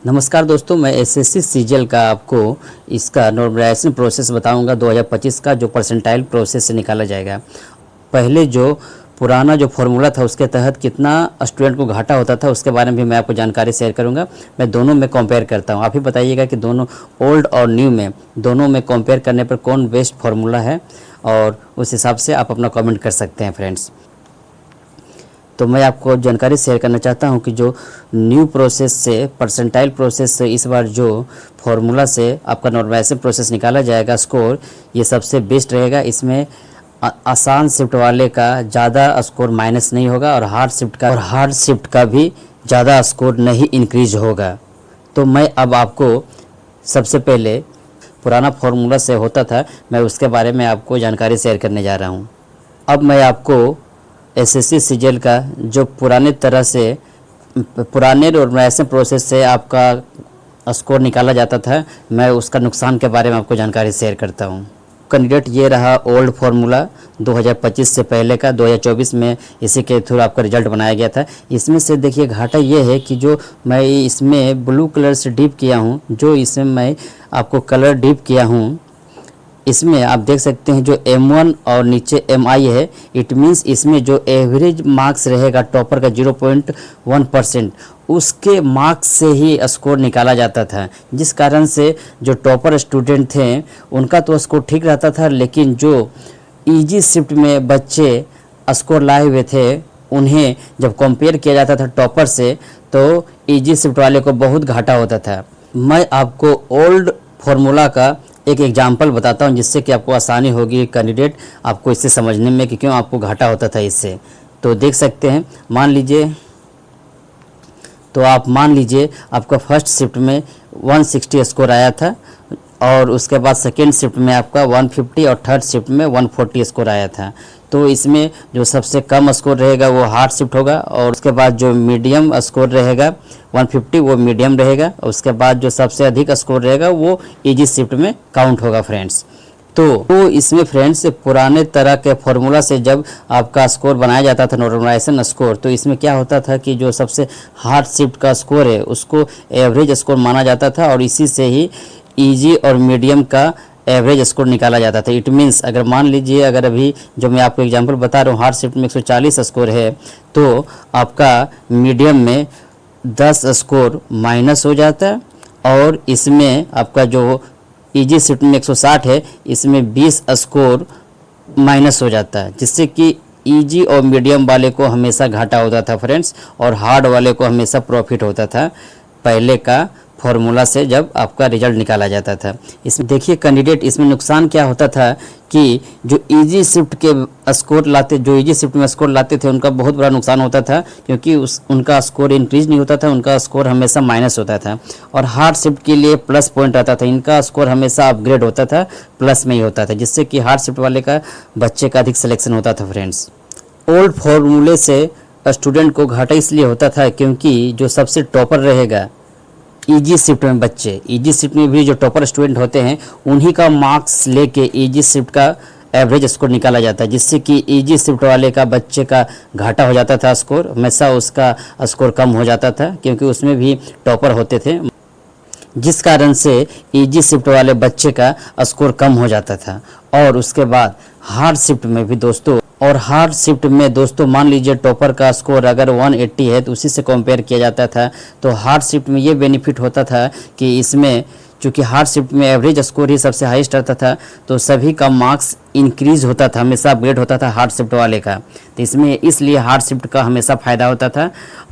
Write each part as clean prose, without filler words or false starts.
नमस्कार दोस्तों, मैं एसएससी सीजीएल का आपको इसका नॉर्मलाइजेशन प्रोसेस बताऊंगा 2025 का, जो परसेंटाइल प्रोसेस से निकाला जाएगा। पहले जो पुराना जो फॉर्मूला था उसके तहत कितना स्टूडेंट को घाटा होता था उसके बारे में भी मैं आपको जानकारी शेयर करूंगा। मैं दोनों में कंपेयर करता हूं। आप ही बताइएगा कि दोनों ओल्ड और न्यू में दोनों में कंपेयर करने पर कौन बेस्ट फार्मूला है, और उस हिसाब से आप अपना कमेंट कर सकते हैं फ्रेंड्स। तो मैं आपको जानकारी शेयर करना चाहता हूं कि जो न्यू प्रोसेस से परसेंटाइल प्रोसेस से इस बार जो फॉर्मूला से आपका नॉर्मलाइजेशन प्रोसेस निकाला जाएगा स्कोर, ये सबसे बेस्ट रहेगा। इसमें आसान शिफ्ट वाले का ज़्यादा स्कोर माइनस नहीं होगा और हार्ड शिफ्ट का भी ज़्यादा स्कोर नहीं इंक्रीज होगा। तो मैं अब आपको सबसे पहले पुराना फॉर्मूला से होता था, मैं उसके बारे में आपको जानकारी शेयर करने जा रहा हूँ। अब मैं आपको एसएससी सीजीएल का जो पुराने नॉर्मलाइजेशन प्रोसेस से आपका स्कोर निकाला जाता था, मैं उसका नुकसान के बारे में आपको जानकारी शेयर करता हूं। कैंडिडेट ये रहा ओल्ड फार्मूला 2025 से पहले का, 2024 में इसी के थ्रू आपका रिजल्ट बनाया गया था। इसमें से देखिए घाटा ये है कि जो मैं इसमें ब्लू कलर से डिप किया हूँ, जो इसमें मैं आपको कलर डिप किया हूँ, इसमें आप देख सकते हैं जो M1 और नीचे MI है, इट मीन्स इसमें जो एवरेज मार्क्स रहेगा टॉपर का 0.1%, उसके मार्क्स से ही स्कोर निकाला जाता था। जिस कारण से जो टॉपर स्टूडेंट थे उनका तो स्कोर ठीक रहता था, लेकिन जो ईजी शिफ्ट में बच्चे स्कोर लाए हुए थे उन्हें जब कंपेयर किया जाता था टॉपर से, तो ईजी शिफ्ट वाले को बहुत घाटा होता था। मैं आपको ओल्ड फार्मूला का एक एग्जाम्पल बताता हूं, जिससे कि आपको आसानी होगी कैंडिडेट आपको इससे समझने में कि क्यों आपको घाटा होता था इससे। तो देख सकते हैं, मान लीजिए आपका फर्स्ट शिफ्ट में 160 स्कोर आया था, और उसके बाद सेकेंड शिफ्ट में आपका 150 और थर्ड शिफ्ट में 140 स्कोर आया था। तो इसमें जो सबसे कम स्कोर रहेगा वो हार्ड शिफ्ट होगा, और उसके बाद जो मीडियम स्कोर रहेगा 150 वो मीडियम रहेगा, और उसके बाद जो सबसे अधिक स्कोर रहेगा वो इजी शिफ्ट में काउंट होगा फ्रेंड्स। तो इसमें फ्रेंड्स पुराने तरह के फॉर्मूला से जब आपका स्कोर बनाया जाता था नॉर्मलाइजेशन स्कोर, तो इसमें क्या होता था कि जो सबसे हार्ड शिफ्ट का स्कोर है उसको एवरेज स्कोर माना जाता था, और इसी से ही इजी और मीडियम का एवरेज स्कोर निकाला जाता था। इट मीन्स अगर मान लीजिए, अगर अभी जो मैं आपको एग्जांपल बता रहा हूँ हार्ड शिफ्ट में 140 स्कोर है, तो आपका मीडियम में 10 स्कोर माइनस हो जाता है, और इसमें आपका जो इजी शिफ्ट में 160 है इसमें 20 स्कोर माइनस हो जाता है, जिससे कि इजी और मीडियम वाले को हमेशा घाटा होता था फ्रेंड्स, और हार्ड वाले को हमेशा प्रॉफिट होता था पहले का फॉर्मूला से जब आपका रिजल्ट निकाला जाता था। इसमें देखिए कैंडिडेट, इसमें नुकसान क्या होता था कि जो इजी शिफ्ट में स्कोर लाते थे उनका बहुत बड़ा नुकसान होता था, क्योंकि उनका स्कोर इंक्रीज नहीं होता था, उनका स्कोर हमेशा माइनस होता था। और हार्ड शिफ्ट के लिए प्लस पॉइंट आता था, इनका स्कोर हमेशा अपग्रेड होता था, प्लस में ही होता था, जिससे कि हार्ड शिफ्ट वाले का बच्चे का अधिक सिलेक्शन होता था फ्रेंड्स। ओल्ड फॉर्मूले से स्टूडेंट को घाटा इसलिए होता था क्योंकि जो सबसे टॉपर रहेगा ईजी शिफ्ट में बच्चे, ईजी शिफ्ट में भी जो टॉपर स्टूडेंट होते हैं उन्हीं का मार्क्स लेके ईजी शिफ्ट का एवरेज स्कोर निकाला जाता है, जिससे कि ईजी शिफ्ट वाले का बच्चे का घाटा हो जाता था, स्कोर हमेशा उसका स्कोर कम हो जाता था, क्योंकि उसमें भी टॉपर होते थे, जिस कारण से इजी शिफ्ट वाले बच्चे का स्कोर कम हो जाता था। और उसके बाद हार्ड शिफ्ट में भी दोस्तों मान लीजिए टॉपर का स्कोर अगर 180 है तो उसी से कंपेयर किया जाता था। तो हार्ड शिफ्ट में ये बेनिफिट होता था कि इसमें चूँकि हार्ड शिफ्ट में एवरेज स्कोर ही सबसे हाईएस्ट रहता था, तो सभी का मार्क्स इंक्रीज होता था, हमेशा अपग्रेड होता था हार्ड शिफ्ट वाले का। तो इसमें इसलिए हार्ड शिफ्ट का हमेशा फ़ायदा होता था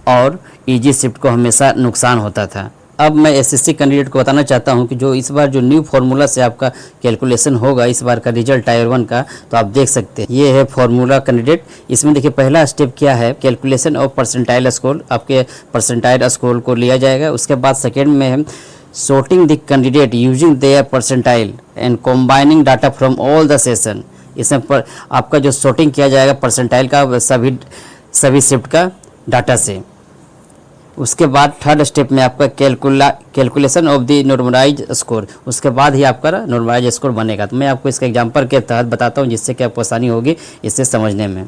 और इजी शिफ्ट को हमेशा नुकसान होता था। अब मैं एसएससी कैंडिडेट को बताना चाहता हूं कि जो इस बार जो न्यू फार्मूला से आपका कैलकुलेशन होगा, इस बार का रिजल्ट टायर 1 का, तो आप देख सकते हैं ये है फार्मूला कैंडिडेट। इसमें देखिए पहला स्टेप क्या है, कैलकुलेशन ऑफ परसेंटाइल स्कोर, आपके परसेंटाइल स्कोर को लिया जाएगा। उसके बाद सेकेंड में है sorting the candidate using their percentile and combining data from all the session। इसमें पर आपका जो sorting किया जाएगा परसेंटाइल का सभी शिफ्ट का डाटा से। उसके बाद थर्ड स्टेप में आपका calculation of the normalise score, उसके बाद ही आपका नॉर्मलाइज स्कोर बनेगा। तो मैं आपको इसका एग्जांपल के तहत बताता हूँ, जिससे कि आपको आसानी होगी इससे समझने में।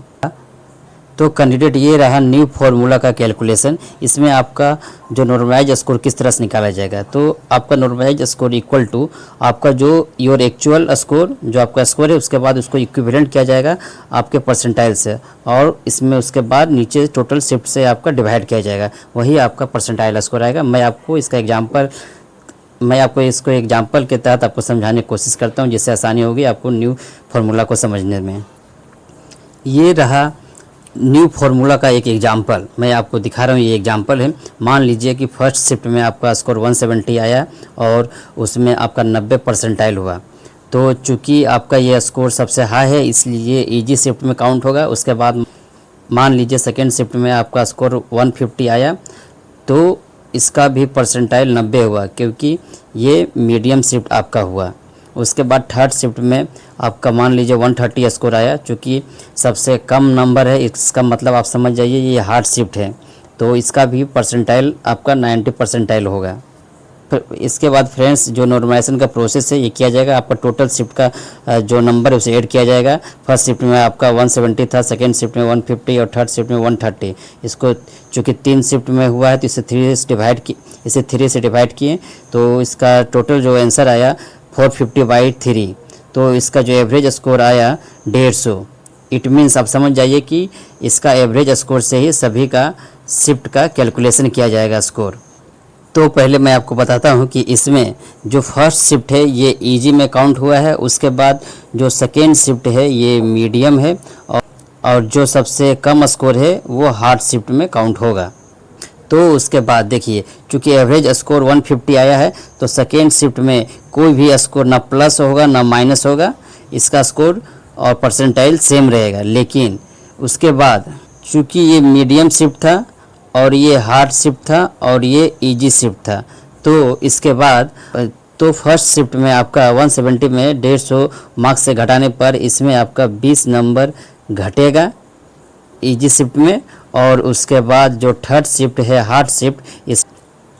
तो कैंडिडेट ये रहा न्यू फार्मूला का कैलकुलेशन। इसमें आपका जो नॉर्मलाइज स्कोर किस तरह से निकाला जाएगा, तो आपका नॉर्मलाइज स्कोर इक्वल टू आपका जो योर एक्चुअल स्कोर, जो आपका स्कोर है उसके बाद उसको इक्विवेलेंट किया जाएगा आपके परसेंटाइल से, और इसमें उसके बाद नीचे टोटल शिफ्ट से आपका डिवाइड किया जाएगा, वही आपका परसेंटाइल स्कोर आएगा। मैं आपको इसको एग्जाम्पल के तहत आपको समझाने की कोशिश करता हूँ, जिससे आसानी होगी आपको न्यू फार्मूला को समझने में। ये रहा न्यू फार्मूला का एक एग्जाम्पल, मैं आपको दिखा रहा हूँ। ये एग्जाम्पल है। मान लीजिए कि फर्स्ट शिफ्ट में आपका स्कोर 170 आया और उसमें आपका 90 परसेंटाइल हुआ। तो चूँकि आपका ये स्कोर सबसे हाई है इसलिए ईजी शिफ्ट में काउंट होगा। उसके बाद मान लीजिए सेकेंड शिफ्ट में आपका स्कोर 150 आया तो इसका भी परसेंटाइल 90 हुआ, क्योंकि ये मीडियम शिफ्ट आपका हुआ। उसके बाद थर्ड शिफ्ट में आपका मान लीजिए 130 स्कोर आया, चूँकि सबसे कम नंबर है, इसका मतलब आप समझ जाइए ये हार्ड शिफ्ट है, तो इसका भी परसेंटाइल आपका 90 परसेंटाइल होगा। फिर इसके बाद फ्रेंड्स जो नॉर्मलाइजेशन का प्रोसेस है ये किया जाएगा। आपका टोटल शिफ्ट का जो नंबर है उसे ऐड किया जाएगा। फर्स्ट शिफ्ट में आपका 170 था, सेकेंड शिफ्ट में 150 और थर्ड शिफ्ट में 130। इसको चूँकि 3 शिफ्ट में हुआ है तो इसे 3 से डिवाइड किए तो इसका टोटल जो आंसर आया 450/3। तो इसका जो एवरेज स्कोर आया 150। इट मीन्स आप समझ जाइए कि इसका एवरेज स्कोर से ही सभी का शिफ्ट का कैलकुलेशन किया जाएगा स्कोर। तो पहले मैं आपको बताता हूं कि इसमें जो फर्स्ट शिफ्ट है ये इजी में काउंट हुआ है, उसके बाद जो सेकेंड शिफ्ट है ये मीडियम है, और जो सबसे कम स्कोर है वो हार्ड शिफ्ट में काउंट होगा। तो उसके बाद देखिए, चूँकि एवरेज स्कोर 150 आया है तो सेकेंड शिफ्ट में कोई भी स्कोर ना प्लस होगा ना माइनस होगा, इसका स्कोर और परसेंटाइल सेम रहेगा। लेकिन उसके बाद चूँकि ये मीडियम शिफ्ट था और ये हार्ड शिफ्ट था और ये इजी शिफ्ट था, तो इसके बाद तो फर्स्ट शिफ्ट में आपका 170 में 150 मार्क्स से घटाने पर इसमें आपका 20 नंबर घटेगा इजी शिफ्ट में। और उसके बाद जो थर्ड शिफ्ट है हार्ड शिफ्ट, इस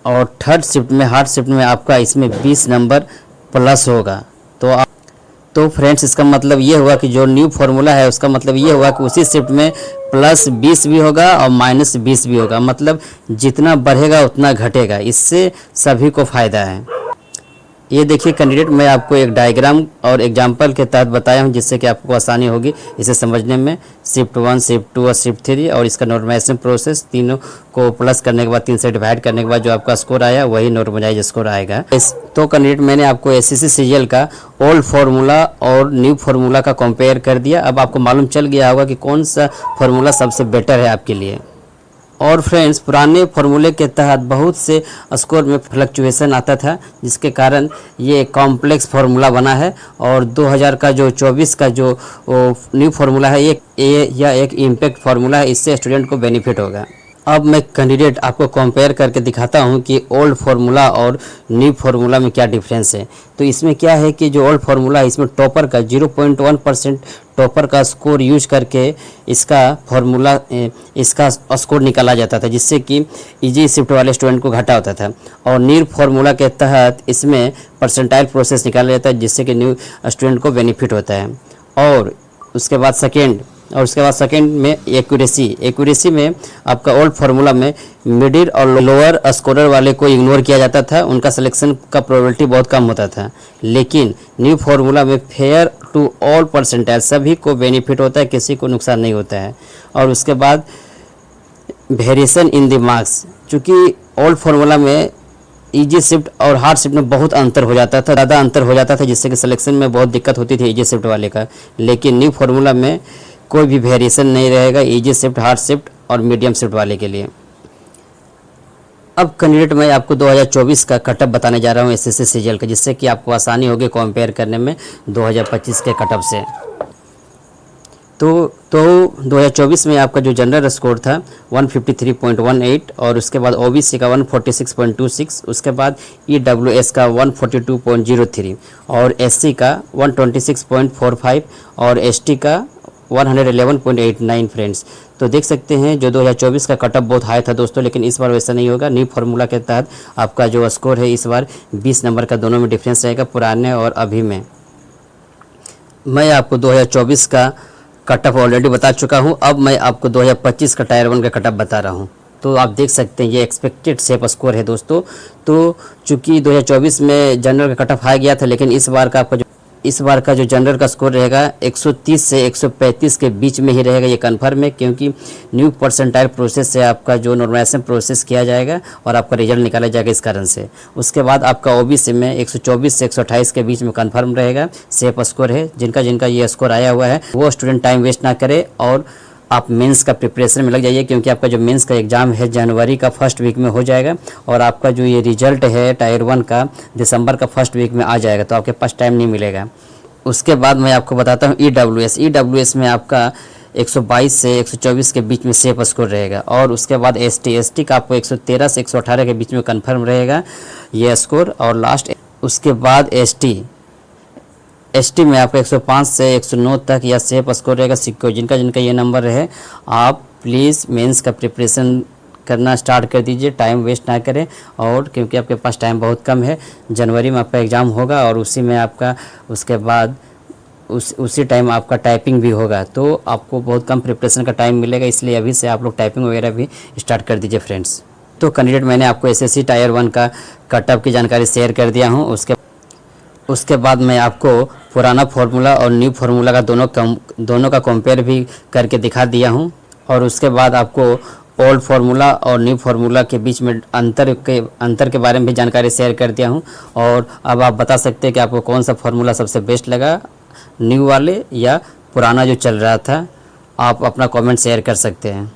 और थर्ड शिफ्ट में हार्ड शिफ्ट में आपका इसमें 20 नंबर प्लस होगा। तो फ्रेंड्स इसका मतलब ये हुआ कि जो न्यू फार्मूला है उसका मतलब ये हुआ कि उसी शिफ्ट में +20 भी होगा और -20 भी होगा, मतलब जितना बढ़ेगा उतना घटेगा। इससे सभी को फ़ायदा है। ये देखिए कैंडिडेट, मैं आपको एक डायग्राम और एग्जाम्पल के तहत बताया हूँ जिससे कि आपको आसानी होगी इसे समझने में। शिफ्ट 1, शिफ्ट 2 और शिफ्ट 3 और इसका नॉर्मलाइजेशन प्रोसेस, तीनों को प्लस करने के बाद 3 से डिवाइड करने के बाद जो आपका स्कोर आया वही नॉर्मलाइज स्कोर आएगा। तो कैंडिडेट मैंने आपको एसएससी सीजीएल का ओल्ड फार्मूला और न्यू फार्मूला का कंपेयर कर दिया। अब आपको मालूम चल गया होगा कि कौन सा फार्मूला सबसे बेटर है आपके लिए। और फ्रेंड्स पुराने फार्मूले के तहत बहुत से स्कोर में फ्लक्चुएशन आता था, जिसके कारण ये कॉम्प्लेक्स फार्मूला बना है। और 2024 का जो न्यू फार्मूला है यह एक इम्पैक्ट फार्मूला है, इससे स्टूडेंट को बेनिफिट होगा। अब मैं कैंडिडेट आपको कंपेयर करके दिखाता हूं कि ओल्ड फार्मूला और न्यू फार्मूला में क्या डिफरेंस है। तो इसमें क्या है कि जो ओल्ड फार्मूला है इसमें टॉपर का 0.1% टॉपर का स्कोर यूज करके इसका फार्मूला इसका स्कोर निकाला जाता था, जिससे कि इजी शिफ्ट वाले स्टूडेंट को घाटा होता था। और न्यू फार्मूला के तहत इसमें परसेंटाइल प्रोसेस निकाला जाता है, जिससे कि न्यू स्टूडेंट को बेनिफिट होता है। और उसके बाद सेकेंड में एक्यूरेसी में आपका ओल्ड फार्मूला में मिडिल और लोअर स्कोरर वाले को इग्नोर किया जाता था, उनका सिलेक्शन का प्रोबेबिलिटी बहुत कम होता था। लेकिन न्यू फार्मूला में फेयर टू ऑल परसेंटाइल, सभी को बेनिफिट होता है, किसी को नुकसान नहीं होता है। और उसके बाद वेरिएशन इन द मार्क्स, चूँकि ओल्ड फार्मूला में इजी शिफ्ट और हार्ड शिफ्ट में बहुत अंतर हो जाता था, ज़्यादा अंतर हो जाता था, जिससे कि सिलेक्शन में बहुत दिक्कत होती थी इजी शिफ्ट वाले का। लेकिन न्यू फार्मूला में कोई भी वेरिएशन नहीं रहेगा इजी शिफ्ट, हार्ड शिफ्ट और मीडियम शिफ्ट वाले के लिए। अब कैंडिडेट मैं आपको 2024 का कटअप बताने जा रहा हूँ एसएससी सीजीएल का, जिससे कि आपको आसानी होगी कंपेयर करने में 2025 के कटअप से। तो 2024 में आपका जो जनरल स्कोर था 153.18 और उसके बाद ओबीसी का 146.26, उसके बाद ईडब्ल्यूएस का 142.03 और एससी का 126.45 और एसटी का 111.89 फ्रेंड्स। तो देख सकते हैं जो 2024 का कटअप बहुत हाई था दोस्तों, लेकिन इस बार वैसा नहीं होगा। न्यू फार्मूला के तहत आपका जो स्कोर है इस बार 20 नंबर का दोनों में डिफरेंस रहेगा, पुराने और अभी में। मैं आपको 2024 का कट ऑफ ऑलरेडी बता चुका हूँ। अब मैं आपको 2025 का टायर 1 का कट ऑफ बता रहा हूँ। तो आप देख सकते हैं ये एक्सपेक्टेड सेफ स्कोर है दोस्तों। तो चूँकि 2024 में जनरल का कट ऑफ आ गया था, लेकिन इस बार का जो जनरल का स्कोर रहेगा 130 से 135 के बीच में ही रहेगा, ये कन्फर्म है, क्योंकि न्यू परसेंटाइल प्रोसेस से आपका जो नॉर्मलाइजेशन प्रोसेस किया जाएगा और आपका रिजल्ट निकाला जाएगा इस कारण से। उसके बाद आपका ओबीसी में 124 से 128 के बीच में कन्फर्म रहेगा, सेफ स्कोर है। जिनका ये स्कोर आया हुआ है वो स्टूडेंट टाइम वेस्ट ना करे और आप मेंस का प्रिपरेशन में लग जाइए, क्योंकि आपका जो मेंस का एग्ज़ाम है जनवरी का फर्स्ट वीक में हो जाएगा और आपका जो ये रिजल्ट है टायर 1 का दिसंबर का फर्स्ट वीक में आ जाएगा, तो आपके पास टाइम नहीं मिलेगा। उसके बाद मैं आपको बताता हूँ ईडब्ल्यूएस में आपका 122 से 124 के बीच में सेफ स्कोर रहेगा। और उसके बाद एसटी का आपको 113 से 118 के बीच में कन्फर्म रहेगा ये स्कोर। और लास्ट उसके बाद एसटी में आपका 105 से 109 तक या सेफ स्कोर रहेगा सिक्योर। जिनका ये नंबर रहे आप प्लीज़ मेंस का प्रिपरेशन करना स्टार्ट कर दीजिए, टाइम वेस्ट ना करें। और क्योंकि आपके पास टाइम बहुत कम है, जनवरी में आपका एग्ज़ाम होगा और उसी में आपका उसके बाद उसी टाइम आपका टाइपिंग भी होगा, तो आपको बहुत कम प्रिपरेशन का टाइम मिलेगा। इसलिए अभी से आप लोग टाइपिंग वगैरह भी स्टार्ट कर दीजिए फ्रेंड्स। तो कैंडिडेट मैंने आपको एसएससी टायर 1 का कट ऑफ की जानकारी शेयर कर दिया हूँ। उसके बाद मैं आपको पुराना फार्मूला और न्यू फार्मूला का दोनों का कंपेयर भी करके दिखा दिया हूँ। और उसके बाद आपको ओल्ड फार्मूला और न्यू फार्मूला के बीच में अंतर के बारे में भी जानकारी शेयर कर दिया हूँ। और अब आप बता सकते हैं कि आपको कौन सा फार्मूला सबसे बेस्ट लगा, न्यू वाले या पुराना जो चल रहा था। आप अपना कमेंट शेयर कर सकते हैं।